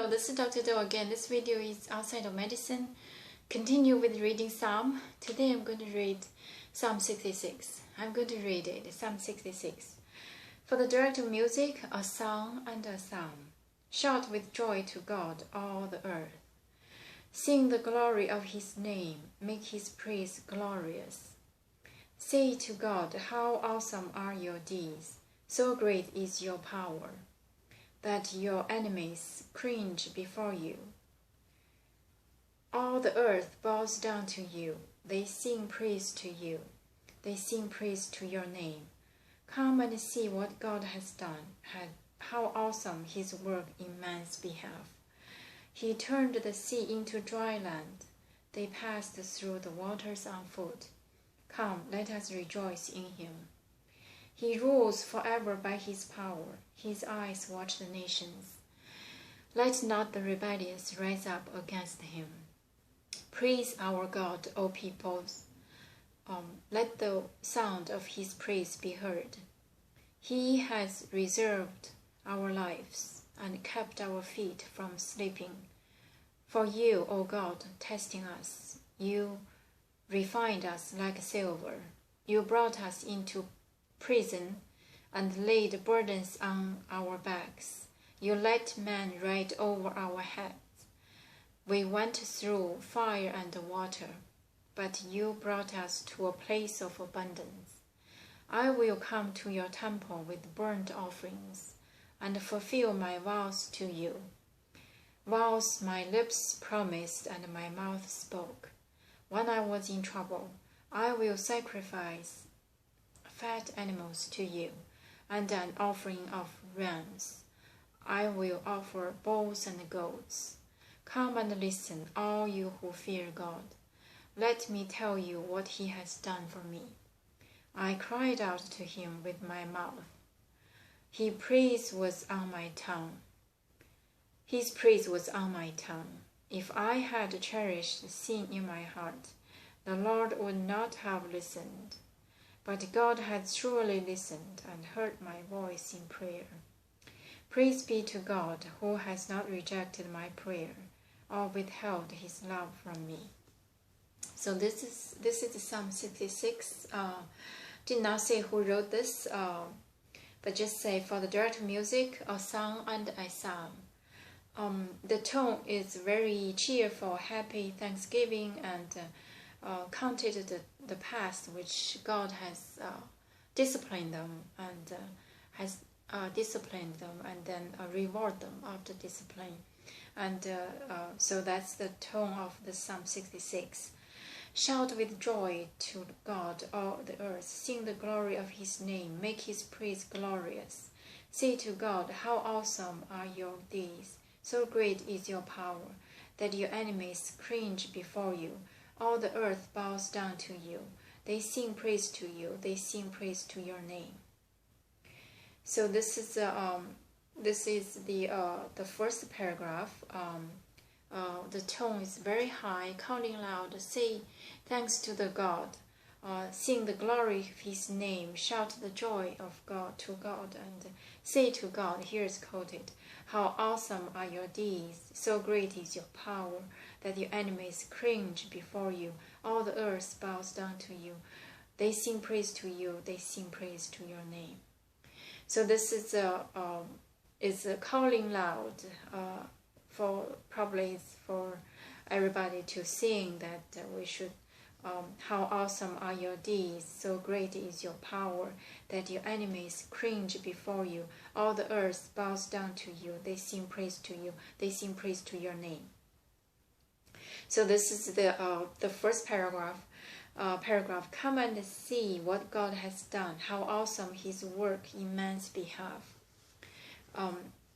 Hello, this is Dr. Do again. This video is outside of medicine. Continue with reading Psalm. Today I'm going to read Psalm 66. I'm going to read it, Psalm 66. For the director of music, a song and a psalm. Shout with joy to God, all the earth. Sing the glory of his name, make his praise glorious. Say to God, how awesome are your deeds, so great is your power, that your enemies cringe before you. All the earth bows down to you. They sing praise to you. They sing praise to your name. Come and see what God has done, how awesome his work in man's behalf. He turned the sea into dry land. They passed through the waters on foot. Come, let us rejoice in him. He rules forever by his power. His eyes watch the nations. Let not the rebellious rise up against him. Praise our God, O peoples. Let the sound of his praise be heard. He has reserved our lives and kept our feet from slipping. For you, O God, testing us, you refined us like silver. You brought us into prison and laid burdens on our backs. You let man ride over our heads. We went through fire and water, but you brought us to a place of abundance. I will come to your temple with burnt offerings and fulfill my vows to you. Vows my lips promised and my mouth spoke. When I was in trouble, I will sacrifice fat animals to you, and an offering of rams. I will offer bulls and goats. Come and listen, all you who fear God. Let me tell you what he has done for me. I cried out to him with my mouth. His praise was on my tongue. His praise was on my tongue. If I had cherished sin in my heart, the Lord would not have listened. But God has surely listened and heard my voice in prayer. Praise be to God, who has not rejected my prayer or withheld his love from me. So this is Psalm 66. Did not say who wrote this, but just say for the director of music, a song and a psalm. The tone is very cheerful, happy, thanksgiving, and counted the past which God has disciplined them and then reward them after discipline. And so that's the tone of the Psalm 66. Shout with joy to God, all the earth. Sing the glory of his name. Make his praise glorious. Say to God, how awesome are your deeds. So great is your power, that your enemies cringe before you. All the earth bows down to you. They sing praise to you. They sing praise to your name. So this is the first paragraph. The tone is very high, calling loud. Say thanks to the God. Sing the glory of his name. Shout the joy of God to God, and say to God. Here is quoted: how awesome are your deeds! So great is your power, that your enemies cringe before you. All the earth bows down to you. They sing praise to you. They sing praise to your name. So this is a calling loud for everybody to sing that we should. How awesome are your deeds! So great is your power, that your enemies cringe before you. All the earth bows down to you. They sing praise to you. They sing praise to your name. So this is the first paragraph. Come and see what God has done. How awesome his work in man's behalf.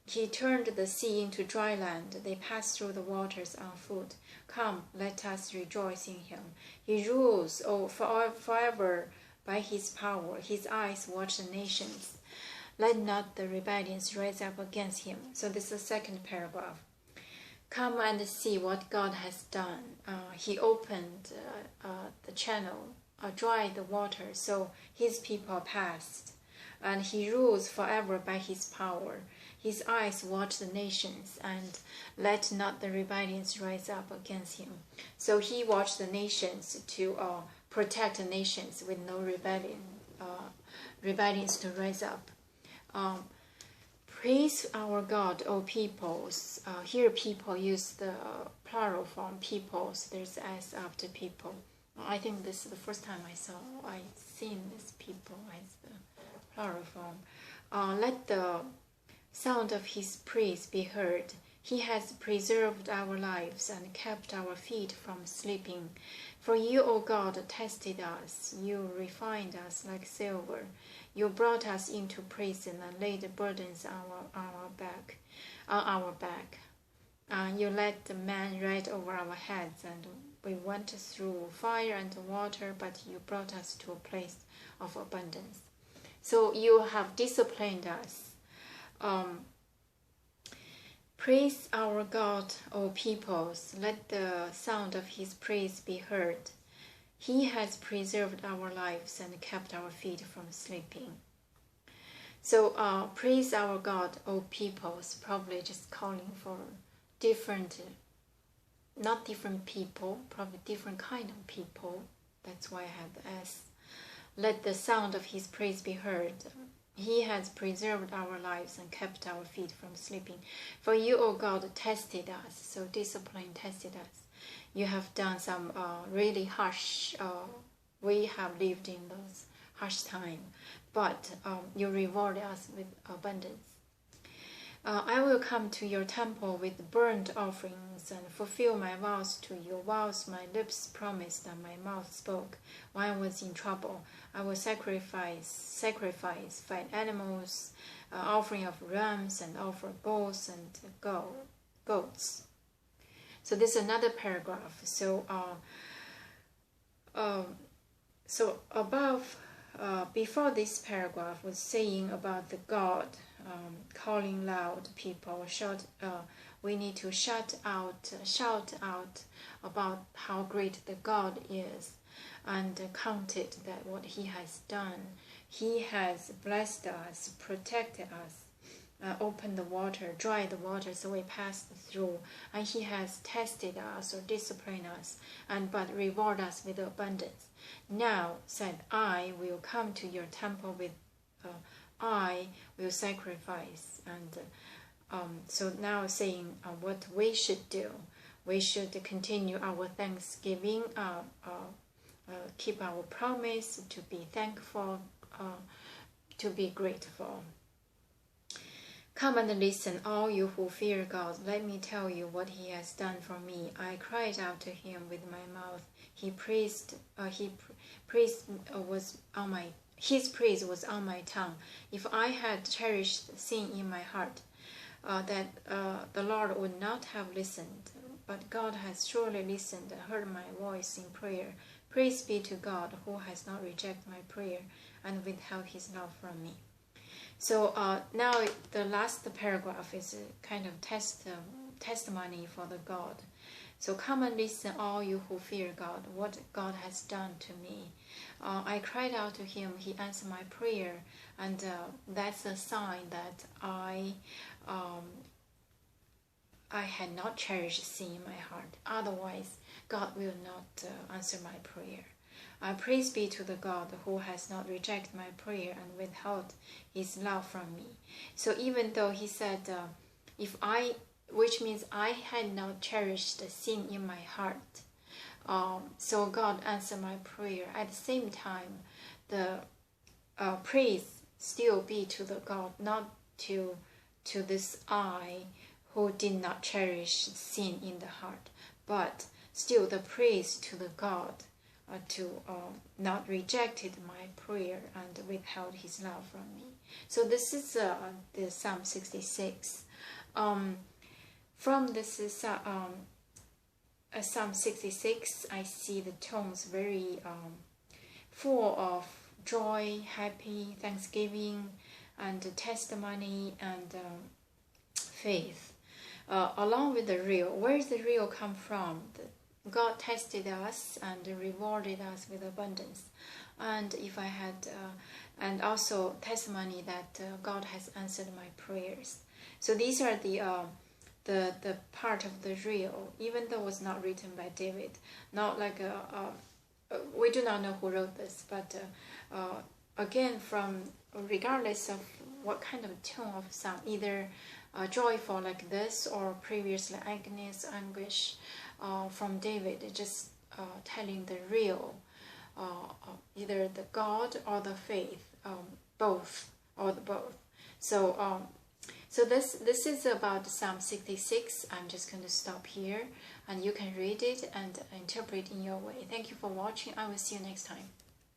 He turned the sea into dry land. They passed through the waters on foot. Come, let us rejoice in him. He rules forever by his power. His eyes watch the nations. Let not the rebellions rise up against him. So this is the second paragraph. Come and see what God has done. He opened the channel, dried the water, so his people passed. And he rules forever by his power. His eyes watch the nations, and let not the rebellions rise up against him. So he watched the nations to protect the nations with no rebellions to rise up. Praise our God, O peoples. Here people use the plural form, peoples. There's S after people. I think this is the first time I seen this people as the plural form. Let the sound of his praise be heard. He has preserved our lives and kept our feet from slipping. For you, O God, tested us. You refined us like silver. You brought us into prison and laid burdens on our back. You let the man ride over our heads, and we went through fire and water, but you brought us to a place of abundance. So you have disciplined us. Praise our God, O peoples. Let the sound of his praise be heard. He has preserved our lives and kept our feet from slipping. So praise our God, O peoples. Probably just calling for different, not different people, probably different kind of people. That's why I have the S. Let the sound of his praise be heard. He has preserved our lives and kept our feet from slipping. For you, O God, tested us. So discipline tested us. You have done some really harsh, we have lived in those harsh times, but you reward us with abundance. I will come to your temple with burnt offerings and fulfill my vows to you. Vows my lips promised and my mouth spoke when I was in trouble. I will sacrifice fat animals, offering of rams, and offer bulls and goats. So this is another paragraph. So above, before this paragraph was saying about the God. Calling loud people, we need to shout out about how great the God is, and counted that what he has done. He has blessed us, protected us, opened the water, dried the water so we passed through, and he has tested us or disciplined us, but reward us with abundance. Now said, I will come to your temple with I will sacrifice. And so now saying what we should do. We should continue our thanksgiving, keep our promise to be thankful, to be grateful. Come and listen, all you who fear God. Let me tell you what he has done for me. I cried out to him with my mouth. His praise was on my tongue. If I had cherished sin in my heart, that the Lord would not have listened. But God has surely listened and heard my voice in prayer. Praise be to God, who has not rejected my prayer and withheld his love from me. So now the last paragraph is a kind of testimony for the God. So come and listen, all you who fear God, what God has done to me. I cried out to him, he answered my prayer, and that's a sign that I had not cherished sin in my heart. Otherwise, God will not answer my prayer. Praise be to the God who has not rejected my prayer and withheld his love from me. So even though he said, which means I had not cherished the sin in my heart, so God answered my prayer. At the same time, the praise still be to the God, not to this I who did not cherish sin in the heart, but still the praise to the God to not rejected my prayer and withheld his love from me. So this is the Psalm 66. From this Psalm 66, I see the tones very full of joy, happy, thanksgiving, and testimony and faith. Along with the real, where does the real come from? God tested us and rewarded us with abundance, and if I had, and also testimony that God has answered my prayers. So these are the part of the real, even though it was not written by David, not like we do not know who wrote this, but again, from regardless of what kind of tone of sound, either joyful like this or previously Agnes, anguish, from David, just telling the real, either the God or the faith, both or the both. So so this is about Psalm 66. I'm just going to stop here, and you can read it and interpret in your way. Thank you for watching. I will see you next time.